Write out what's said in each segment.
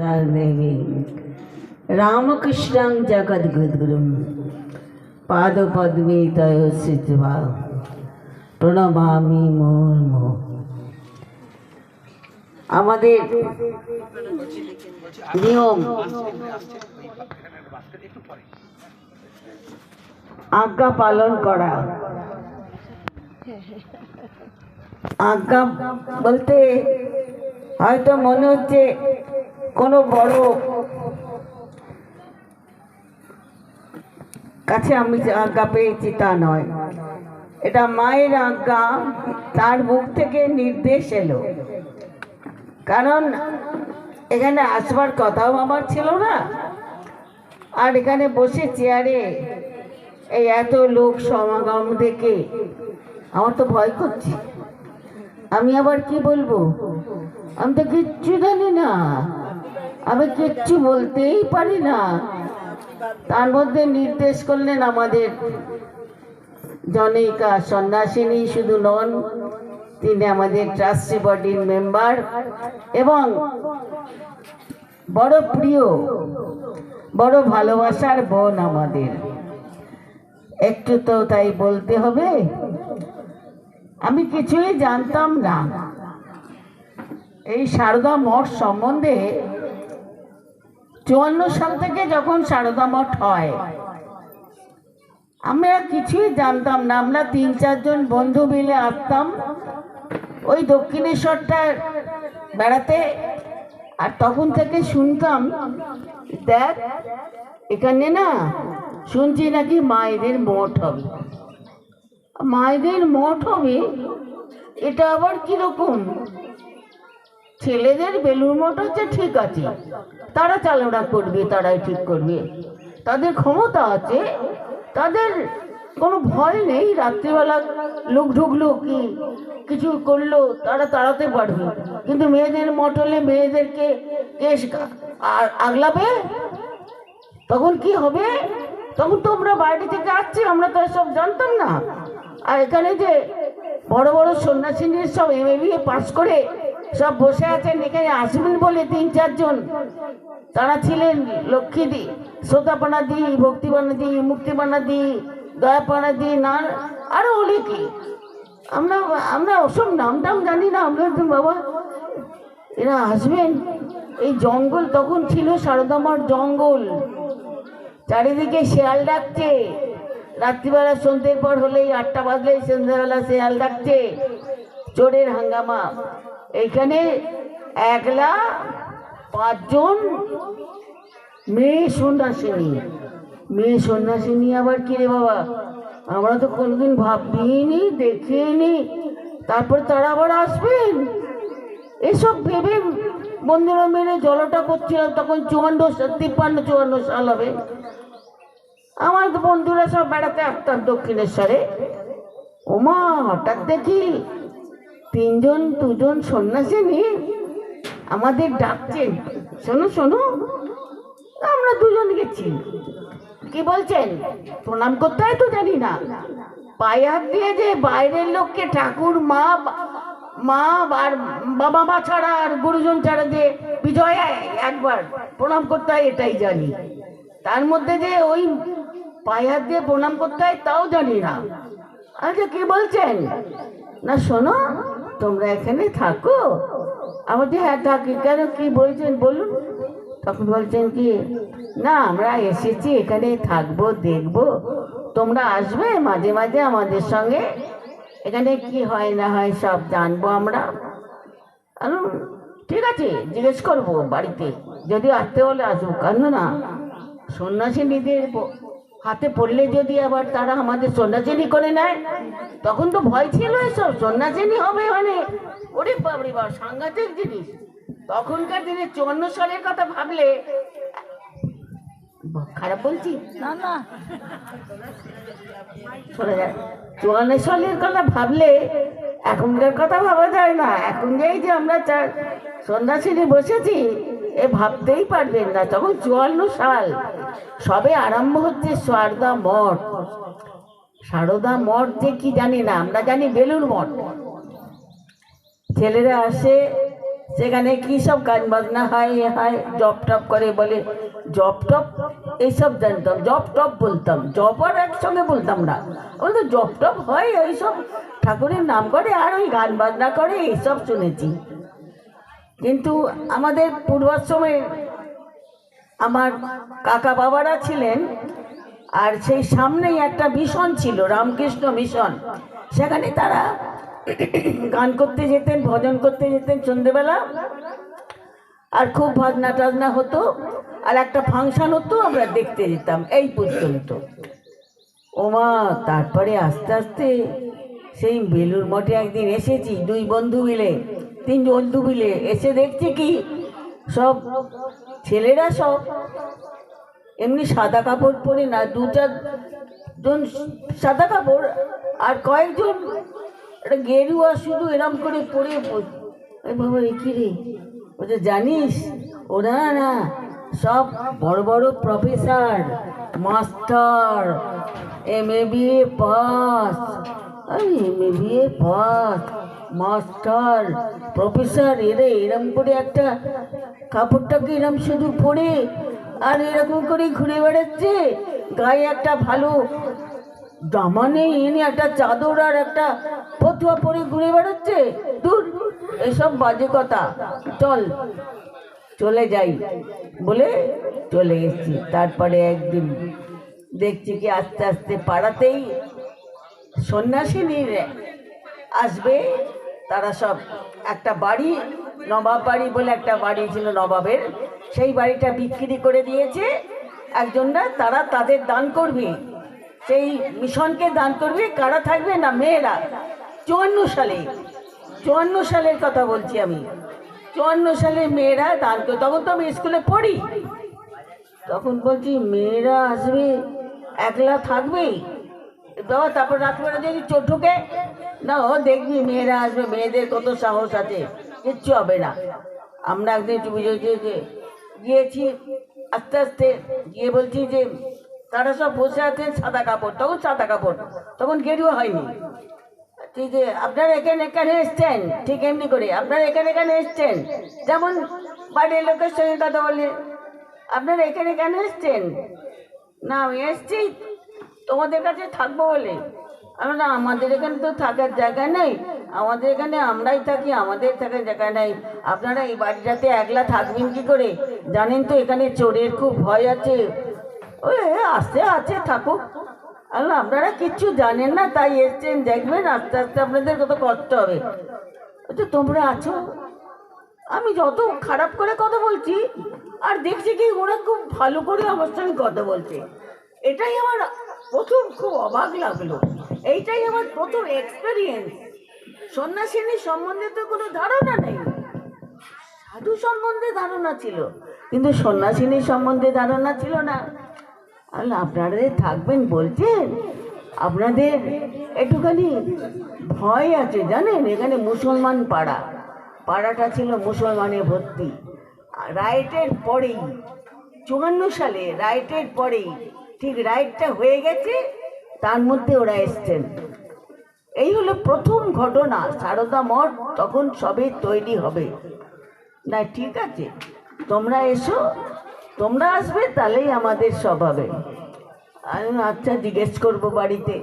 देवी रामकृष्णं जगद्गुरुं पादपद्मे तयो स्थित्वा প্রণমামি মুর্মু। আমাদের নিয়ম আজ্ঞা পালন করা। আজ্ঞা বলতে হয়তো মনে হচ্ছে কোনো বড় কাছে আমি আজ্ঞা পেয়েছি, তা নয়। এটা মায়ের আজ্ঞা, তার মুখ থেকে নির্দেশ এলো। কারণ এখানে আসবার কথাও আমার ছিল না, আর এখানে বসে চেয়ারে এই এত লোক সমাগম দেখে আমার তো ভয় করছে। আমি আবার কি বলবো? আমি তো কিচ্ছু জানি না, আমি কিচ্ছু বলতেই পারি না। তার মধ্যে নির্দেশ করলেন আমাদের জনৈকা সন্ন্যাসিনী শুধু নন, তিনি আমাদের ট্রাস্টি বডির মেম্বার এবং বড় প্রিয়, বড় ভালোবাসার বোন আমাদের। একটু তো তাই বলতে হবে। আমি কিছুই জানতাম না এই সারদা মঠ সম্বন্ধে। 54 সাল থেকে যখন সারদা মঠ হয়, আমরা কিছুই জানতাম না। আমরা 3-4 জন বন্ধু মিলে আসতাম ওই দক্ষিণেশ্বরটা বেড়াতে, আর তখন থেকে শুনতাম, দেখ এখানে না শুনছি নাকি মায়েদের মঠ হবে। মায়েদের মঠ হবে, এটা আবার কিরকম? ছেলেদের বেলুর মঠ হচ্ছে, ঠিক আছে, তারা চালনা করবে, তারাই ঠিক করবে, তাদের ক্ষমতা আছে, তাদের কোনো ভয় নেই। রাত্রিবেলা লোক ঢুকলো কি কিছু করলো তারা তাড়াতে পারবে। কিন্তু মেয়েদের মঠ হলে মেয়েদেরকে কেস আগলাবে, তখন কি হবে? তখন তো আমরা বাইরে থেকে আসছি, আমরা তো সব জানতাম না। আর এখানে যে বড় বড় সন্ন্যাসিনীর সব MA পাস করে সব বসে আছেন, এখানে আসবেন বলে 3-4 জন, তারা ছিলেন লক্ষ্মীদি, শ্রোতাপানাদি, ভক্তিবানাদি, মুক্তিবানাদি, দয়াপানাদি, না আরো অনেকে। আমরা ওসব নাম টাম জানি না। আমরা তো বাবা এরা আসবেন। এই জঙ্গল তখন ছিল সারদামার জঙ্গল, চারিদিকে শেয়াল ডাকছে। রাত্রিবেলা সন্ধ্যের পর হলেই 8টা বাজলেই সন্ধ্যাবেলা শেয়াল ডাকছে, চোরের হাঙ্গামা। এইখানে একলা 5 জন মেয়ে সন্ন্যাসিনী। আবার কি রে বাবা, আমরা তো কোনোদিন ভাবিনি, দেখিনি। তারপর তারা আবার আসবেন, এসব ভেবে বন্ধুরা মেরে জলটা করছিলাম। তখন 53-54 সাল হবে। আমার বন্ধুরা সব বেড়াতে আসতাম দক্ষিণেশ্বরে। ওমা, হঠাৎ দেখি 2জন সন্ন্যাসিনী আমাদের ডাকছেন, শোনো শোনো। আমরা 2 জন গেছি। কি বলছেন? প্রণাম করতে হয় তো জানি না, পায়ে হাত দিয়ে যে বাইরের লোককে ঠাকুর মা আর বাবা মা ছাড়া আর গুরুজন ছাড়া যে বিজয় একবার প্রণাম করতে হয় এটাই জানি। তার মধ্যে যে ওই পায়ে হাত দিয়ে প্রণাম করতে হয় তাও জানি না। আচ্ছা কি বলছেন? না শোনো, তোমরা এখানে থাকো। আমাদের হ্যাঁ থাকি। কেন, কি বলছেন বলুন? তখন বলছেন কি, না আমরা এসেছি এখানে থাকবো, দেখবো, তোমরা আসবে মাঝে মাঝে আমাদের সঙ্গে, এখানে কি হয় না হয় সব জানবো আমরা। ঠিক আছে, জিজ্ঞেস করবো বাড়িতে, যদি আসতে হলে আসুক। কেন না, সন্ন্যাসিনীদের হাতে পড়লে যদি আবার তারা আমাদের সন্ন্যাসিনী করে নেয়, তখন তো ভয় ছিল। এসব সন্ন্যাসিনী হবে মানে ওরে বাবরে বাবা, সাংঘাতিক জিনিস। তখনকার দিনে 54 সালের কথা ভাবলে, খারাপ বলছি না না, শোনা যায়, 54 সালের কথা ভাবলে এখনকার কথা ভাবা যায় না। এখন যে আমরা সন্ন্যাসিনী বসেছি, এ ভাবতেই পারবেন না। তখন 54 সাল সবে আরম্ভ হচ্ছে সারদা মঠ। সারদা মঠ যে কি জানি না, আমরা জানি বেলুর মঠ। ছেলেরা আসে, সেখানে কী সব গান বাজনা হয় হয়, জপ টপ করে, বলে জপ টপ এইসব জানতাম, জপ টপ বলতাম, জপ আর একসঙ্গে বলতাম না, বলতো জপ টপ হয়, ওইসব ঠাকুরের নাম করে আর ওই গান বাজনা করে, এইসব শুনেছি। কিন্তু আমাদের পূর্বাশ্রমে আমার কাকা বাবারা ছিলেন, আর সেই সামনেই একটা মিশন ছিল, রামকৃষ্ণ মিশন। সেখানে তারা গান করতে যেতেন, ভজন করতে যেতেন সন্ধেবেলা, আর খুব ভাজনা টাজনা হতো, আর একটা ফাংশন হতো, আমরা দেখতে যেতাম, এই পর্যন্ত। ওমা, তারপরে আস্তে আস্তে সেই বেলুর মঠে একদিন এসেছি, দুই বন্ধু মিলে, তিন বন্ধু মিলে এসে দেখছি কি সব ছেলেরা সব এমনি সাদা কাপড় পরে না, দু চারজন সাদা কাপড় আর কয়েকজন একটা গেরুয়া শুধু এরম করে পরে। বাবা, এ কি রে? বলছে জানিস, ওরা না সব বড় বড় professor, master, MA BA pass, MA BA pass, master, professor, এরা এরম করে একটা কাপড়টাকে এরম শুধু পরে আর এরকম করে ঘুরে বেড়াচ্ছে, গায়ে একটা ভালো জামা নেই, এনে একটা চাদর আর একটা ফতুয়া পরে ঘুরে বেড়াচ্ছে। দূর, এসব বাজে কথা, চল চলে যাই বলে চলে এসেছি। তারপরে একদিন দেখছি কি আস্তে আস্তে পাড়াতেই সন্ন্যাসিনীর আসবে, তারা সব একটা বাড়ি, নবাব বাড়ি বলে একটা বাড়ি ছিল নবাবের, সেই বাড়িটা বিক্রি করে দিয়েছে একজনরা, তারা তাদের দান করবে, সেই মিশনকে দান করবে। কারা থাকবে না? মেয়েরা। 54 সালের কথা বলছি আমি, 54 সালে মেয়েরা দান করে। তখন তো আমি স্কুলে পড়ি, তখন বলছি মেয়েরা আসবে, একলা থাকবেই বাবা, তারপর রাত্রিবেলা যদি চোর ঢুকে না, ও দেখবি মেয়েরা আসবে, মেয়েদের কত সাহস আছে, কিচ্ছু হবে না। আমরা একদিন গিয়েছি, আস্তে আস্তে গিয়ে বলছি যে তারা সব বসে আছেন সাদা কাপড়, তখন সাদা কাপড়, তখন গেরুয়া হয়নি। ঠিক যে আপনারা এখানে এখানে এসছেন, ঠিক এমনি করে আপনারা এখানে এখানে এসছেন, যেমন বাড়ির লোকের সঙ্গে কথা বলে, আপনারা এখানে কেন এসছেন? না, আমি এসছি তোমাদের কাছে থাকবো বলে। আমরা, আমাদের এখানে তো থাকার জায়গা নেই, আমাদের এখানে আমরাই থাকি, আমাদের থাকার জায়গা নেই, আপনারা এই বাড়িটাতে একলা থাকবেন কি করে? জানেন তো এখানে চোরের খুব ভয় আছে। ওই আস্তে আছে, থাকুক। আল্লাহ, আপনারা কিচ্ছু জানেন না, তাই এসছেন, দেখবেন আস্তে আস্তে আপনাদের কত কষ্ট হবে। তো তোমরা আছো। আমি যত খারাপ করে কথা বলছি, আর দেখছি কি ওরা খুব ভালো করে আমার সঙ্গে কথা বলছে। এটাই আমার প্রথম খুব অবাক লাগলো, এইটাই আমার প্রথম এক্সপেরিয়েন্স। সন্ন্যাসিনীর সম্বন্ধে তো কোনো ধারণা নেই, সাধু সম্বন্ধে ধারণা ছিল, কিন্তু সন্ন্যাসিনীর সম্বন্ধে ধারণা ছিল না। আল্লাহ, আপনাদের থাকবেন বলছেন, আপনাদের একটুখানি ভয় আছে জানেন। এখানে মুসলমান পাড়াটা ছিল মুসলমানে ভর্তি। রাইটের পরেই 54 সালে রাইটের পরেই, ঠিক রাইটটা হয়ে গেছে, তার মধ্যে ওরা এসছেন। এই হলো প্রথম ঘটনা। সারদা মঠ তখন সবে তৈরি হবে না। ঠিক আছে, তোমরা এসো, তোমরা আসবে, তাহলেই আমাদের সব হবে। আচ্ছা, জিজ্ঞেস করবো বাড়িতে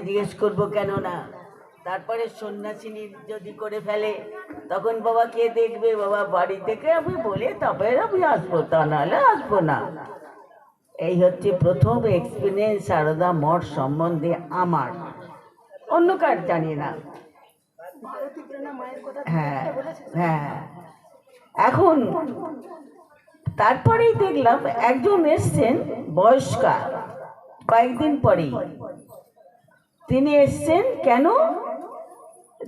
জিজ্ঞেস করবো, কেন না তারপরে সন্ন্যাসিনী যদি করে ফেলে তখন বাবা কে দেখবে? বাবা বাড়ি থেকে আমি বলে তারপরে আমি আসবো, তা নাহলে আসবো না। এই হচ্ছে প্রথম এক্সপিরিয়েন্স সারদা মঠ সম্বন্ধে আমার, অন্য কার জানি না। হ্যাঁ হ্যাঁ। এখন তারপরেই দেখলাম একজন এসছেন বয়স্কা, কয়েকদিন পরেই তিনি এসছেন। কেন?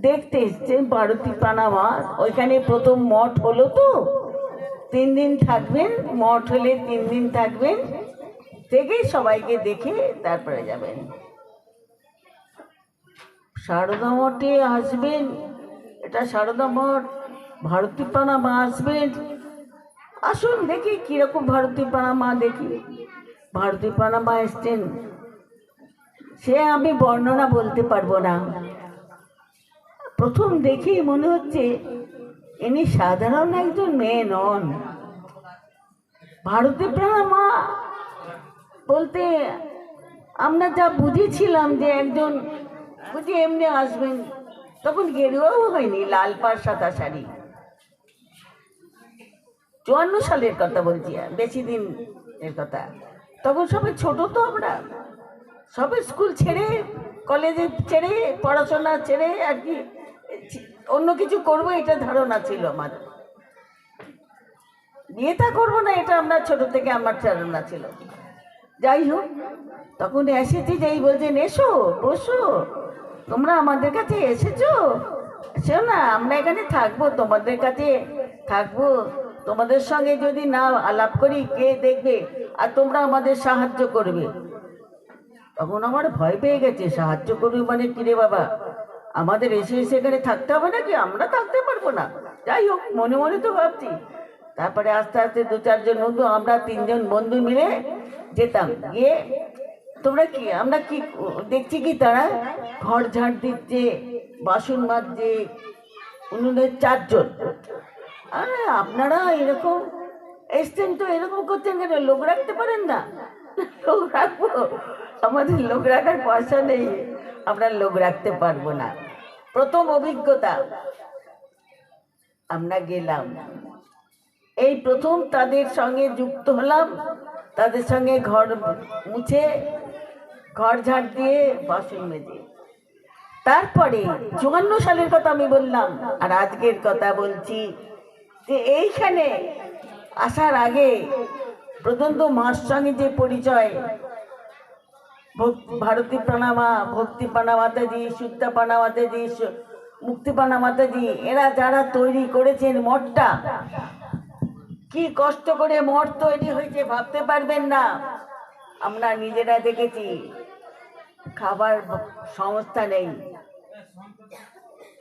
দেখতে এসছেন ভারতী প্রাণামা, ওইখানে প্রথম মঠ হলো তো, 3 দিন থাকবেন, মঠ হলে 3 দিন থাকবেন, থেকে সবাইকে দেখে তারপরে যাবেন। সারদা মঠে আসবেন, এটা সারদা মঠ, ভারতী প্রাণামা আসবেন। আসুন দেখি কিরকম ভারতী প্রাণামা, দেখি ভারতী প্রাণামা এসছেন, সে আমি বর্ণনা বলতে পারবো না। প্রথম দেখেই মনে হচ্ছে ইনি সাধারণ একজন মেয়ে নন। ভারতী প্রাণা মা বলতে আমরা যা বুঝেছিলাম যে একজন বুঝি এমনি আসবেন, তখন গেরুয়াও হয়নি, লাল পাড় সাদা শাড়ি। 54 সালের কথা বলছি, বেশি দিন এর কথা। তখন সবাই ছোট, তো আমরা সবাই স্কুল ছেড়ে, কলেজে ছেড়ে, পড়াশোনা ছেড়ে আর কি অন্য কিছু করবো এটা ধারণা ছিল আমাদের। বিয়েটা করবো না এটা আমরা ছোট থেকে আমার ধারণা ছিল। যাই হোক, তখন এসেছি, যেই বলছেন এসো বসো, তোমরা আমাদের কাছে এসেছো, এসো না, আমরা এখানে থাকবো, তোমাদের কাছে থাকবো, তোমাদের সঙ্গে যদি না আলাপ করি কে দেখবে, আর তোমরা আমাদের সাহায্য করবে। তখন আমার ভয় পেয়ে গেছে, সাহায্য করবে মানে কিরে বাবা, আমাদের এসে এসে এখানে থাকতে হবে নাকি, আমরা থাকতে পারবো না। যাই হোক, মনে মনে তো ভাবছি। তারপরে আস্তে আস্তে 2-4 জন বন্ধু, আমরা 3 জন বন্ধু মিলে যেতাম, গিয়ে তোমরা কি, আমরা কি দেখছি কি, তারা ঘর ঝাড় দিচ্ছে, বাসন মাজছে, উনুনে 4 জন। আরে আপনারা এরকম এসছেন তো এরকম করছেন কেন, লোক রাখতে পারেন না? লোক রাখবো, আমাদের লোক রাখার পয়সা নেই, আমরা লোক রাখতে পারবো না। প্রথম অভিজ্ঞতা, আমরা গেলাম, এই প্রথম তাদের সঙ্গে যুক্ত হলাম, তাদের সঙ্গে ঘর মুছে, ঘর ঝাড় দিয়ে, বাসন মেজে। তারপরে 54 সালের কথা আমি বললাম, আর আজকের কথা বলছি, যে এইখানে আসার আগে প্রথম তো মার সঙ্গে যে পরিচয়, ভারতী প্রাণামা, ভক্তি প্রাণা মাতাজি, শুদ্ধা প্রাণা মাতাজি, মুক্তি প্রাণা মাতাজি, এরা যারা তৈরি করেছেন মঠটা, কি কষ্ট করে মঠ তৈরি হয়েছে ভাবতে পারবেন না। আমরা নিজেরা দেখেছি, খাবার সংস্থা নেই,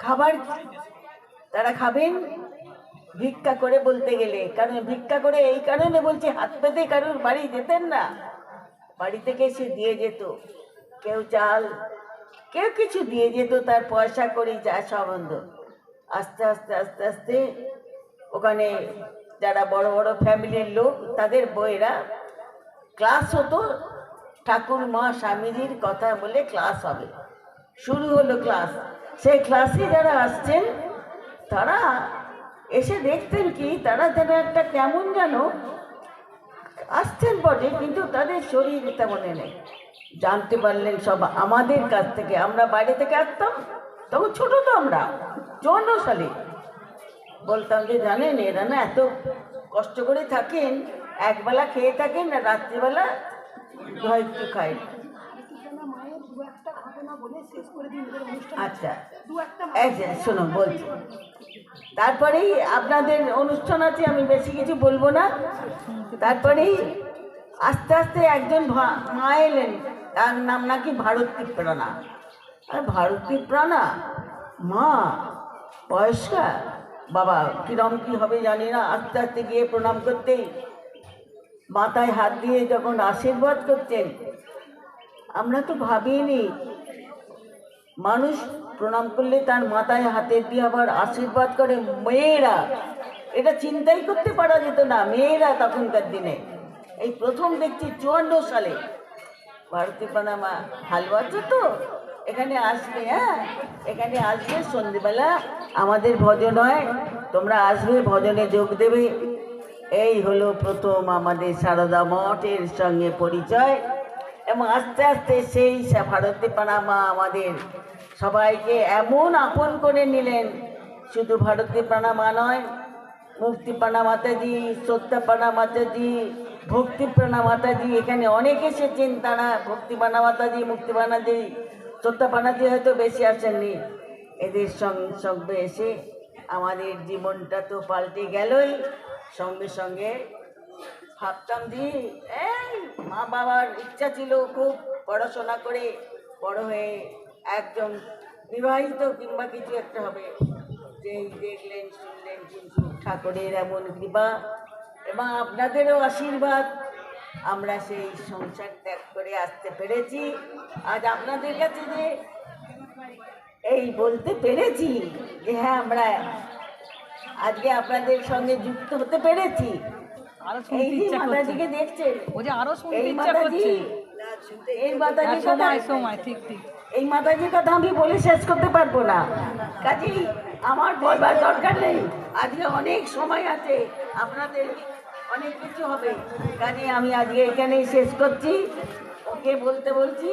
খাবার তারা খাবেন ভিক্ষা করে, বলতে গেলে, কারণ ভিক্ষা করে এই কারণে বলছি, হাত পেতে কারোর বাড়ি যেতেন না, বাড়ি থেকে এসে দিয়ে যেত, কেউ চাল, কেউ কিছু দিয়ে যেত, তার পয়সা করি যা সম্বন্ধ। আস্তে আস্তে আস্তে আস্তে ওখানে যারা বড় বড় ফ্যামিলির লোক, তাদের বইয়েরা ক্লাস হতো, ঠাকুর মা স্বামীজির কথা বলে ক্লাস হবে, শুরু হলো ক্লাস। সেই ক্লাসে যারা আসছেন, তারা এসে দেখতেন কি, তারা যেন একটা কেমন যেন আসছেন বটে, কিন্তু তাদের শরীর তেমন নেই। জানতে পারলেন সব আমাদের কাছ থেকে, আমরা বাইরে থেকে আসতাম, তখন ছোট তো আমরা, 54 সালে। বলতাম যে জানেন, এরা না এত কষ্ট করে থাকেন, একবেলা খেয়ে থাকেন, না রাত্রিবেলা একটু খাই। আচ্ছা, শোনো বলছি, তারপরেই আপনাদের অনুষ্ঠান আছে, আমি বেশি কিছু বলবো না। তারপরেই আস্তে আস্তে একজন মা এলেন, তার নাম নাকি ভারতী প্রাণা। আর ভারতী প্রাণা মা, বয়স্কা, বাবা কিরম কি হবে জানি না, আস্তে আস্তে গিয়ে প্রণাম করতেই মাথায় হাত দিয়ে যখন আশীর্বাদ করতেন, আমরা তো ভাবিনি মানুষ প্রণাম করলে তার মাথায় হাতে দিয়ে আবার আশীর্বাদ করে মেয়েরা, এটা চিন্তাই করতে পারা যেত না, মেয়েরা তখনকার দিনে। এই প্রথম দেখছি 54 সালে। ভারতী প্রাণামা, ভালো আছো তো? এখানে আসবে, হ্যাঁ এখানে আসবে, সন্ধ্যেবেলা আমাদের ভজন হয়, তোমরা আসবে, ভজনে যোগ দেবে। এই হলো প্রথম আমাদের সারদা মঠের সঙ্গে পরিচয়। এবং আস্তে আস্তে সেই ভারতী প্রাণামা আমাদের সবাইকে এমন আপন করে নিলেন, শুধু ভারতী প্রাণামা নয়, মুক্তি প্রাণা মাতাজি, সত্য প্রাণা মাতাজি, ভক্তি প্রাণা মাতাজি, এখানে অনেক এসেছেন তারা, ভক্তি প্রাণা মাতাজি, মুক্তি প্রাণাজি, সত্য প্রাণাজি হয়তো বেশি আসেননি। এদের সঙ্গে এসে আমাদের জীবনটা তো পাল্টে গেলই, সঙ্গে সঙ্গে ভাবতাম যে এই মা বাবার ইচ্ছা ছিল খুব পড়াশোনা করে বড় হয়ে একজন বিবাহিত কিংবা কিছু একটা হবে, যেই দেখলেন শুনলেন, কিন্তু ঠাকুরের এমন কৃপা এবং আপনাদেরও আশীর্বাদ, আমরা সেই সংসার ত্যাগ করে আসতে পেরেছি। আজ আপনাদের কাছে যে এই বলতে পেরেছি যে হ্যাঁ আমরা আজকে আপনাদের সঙ্গে যুক্ত হতে পেরেছি। আরো এই শুনতে যে ইচ্ছা করছে। মাতাজিকে দেখছেন, ও যে আরো শুনতে এই ইচ্ছা মাতাজি, করছে। এই মাতাজির হ্যাঁ, কথা, সময় সময় ঠিক ঠিক। এই মাতাজির কথা আমি বলে শেষ করতে পারবো না, কাজেই আমার বলবার দরকার নেই। আজকে অনেক সময় আছে, আপনাদের অনেক কিছু হবে, কাজে আমি আজকে এখানেই শেষ করছি। ওকে বলতে বলছি